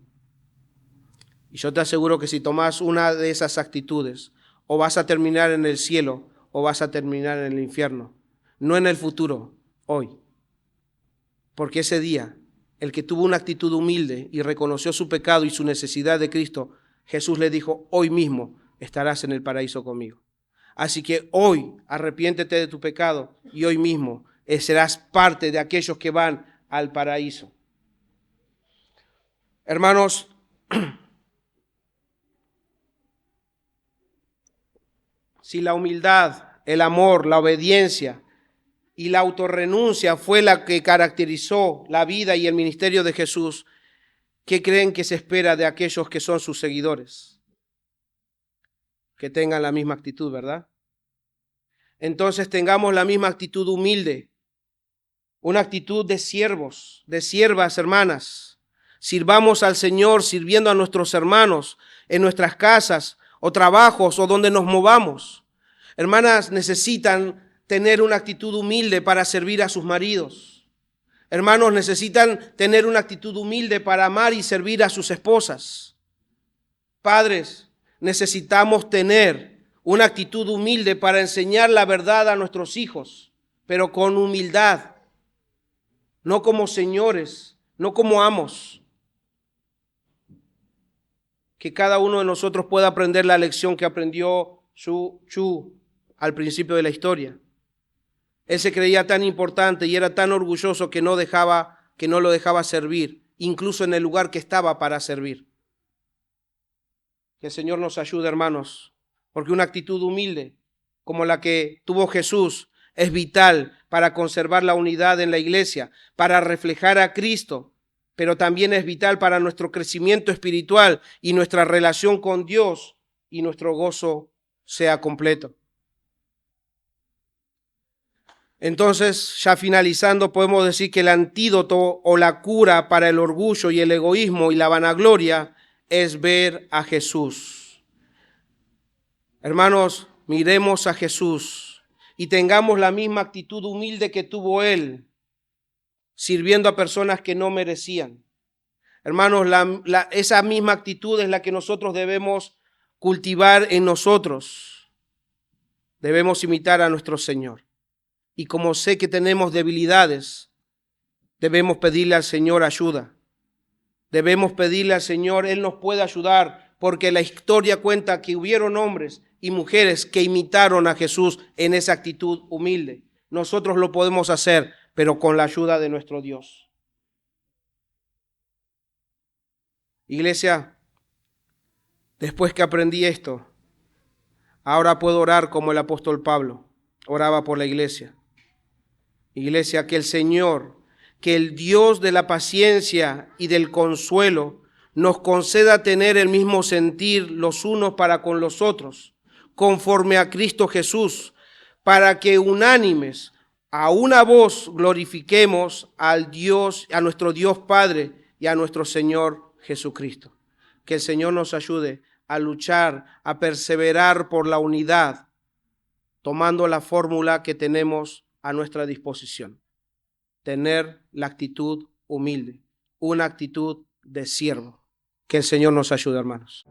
Y yo te aseguro que si tomas una de esas actitudes, o vas a terminar en el cielo o vas a terminar en el infierno. No en el futuro, hoy. Porque ese día, el que tuvo una actitud humilde y reconoció su pecado y su necesidad de Cristo, Jesús le dijo, hoy mismo estarás en el paraíso conmigo. Así que hoy arrepiéntete de tu pecado y hoy mismo serás parte de aquellos que van al paraíso. Hermanos, si la humildad, el amor, la obediencia y la autorrenuncia fue la que caracterizó la vida y el ministerio de Jesús, ¿qué creen que se espera de aquellos que son sus seguidores? Que tengan la misma actitud, ¿verdad? Entonces tengamos la misma actitud humilde, una actitud de siervos, de siervas, hermanas. Sirvamos al Señor sirviendo a nuestros hermanos en nuestras casas o trabajos o donde nos movamos. Hermanas necesitan tener una actitud humilde para servir a sus maridos. Hermanos necesitan tener una actitud humilde para amar y servir a sus esposas. Padres, necesitamos tener una actitud humilde para enseñar la verdad a nuestros hijos, pero con humildad, no como señores, no como amos. Que cada uno de nosotros pueda aprender la lección que aprendió Chu al principio de la historia. Él se creía tan importante y era tan orgulloso que no lo dejaba servir, incluso en el lugar que estaba para servir. Que el Señor nos ayude, hermanos, porque una actitud humilde como la que tuvo Jesús es vital para conservar la unidad en la iglesia, para reflejar a Cristo, pero también es vital para nuestro crecimiento espiritual y nuestra relación con Dios y nuestro gozo sea completo. Entonces, ya finalizando, podemos decir que el antídoto o la cura para el orgullo y el egoísmo y la vanagloria es ver a Jesús. Hermanos, miremos a Jesús y tengamos la misma actitud humilde que tuvo Él, sirviendo a personas que no merecían. Hermanos, esa misma actitud es la que nosotros debemos cultivar en nosotros. Debemos imitar a nuestro Señor. Y como sé que tenemos debilidades, debemos pedirle al Señor ayuda. Debemos pedirle al Señor, Él nos puede ayudar, porque la historia cuenta que hubieron hombres y mujeres que imitaron a Jesús en esa actitud humilde. Nosotros lo podemos hacer, pero con la ayuda de nuestro Dios. Iglesia, después que aprendí esto, ahora puedo orar como el apóstol Pablo oraba por la iglesia. Iglesia, que el Señor, que el Dios de la paciencia y del consuelo nos conceda tener el mismo sentir los unos para con los otros, conforme a Cristo Jesús, para que unánimes a una voz glorifiquemos al Dios, a nuestro Dios Padre y a nuestro Señor Jesucristo. Que el Señor nos ayude a luchar, a perseverar por la unidad, tomando la fórmula que tenemos a nuestra disposición. Tener la actitud humilde, una actitud de siervo. Que el Señor nos ayude, hermanos.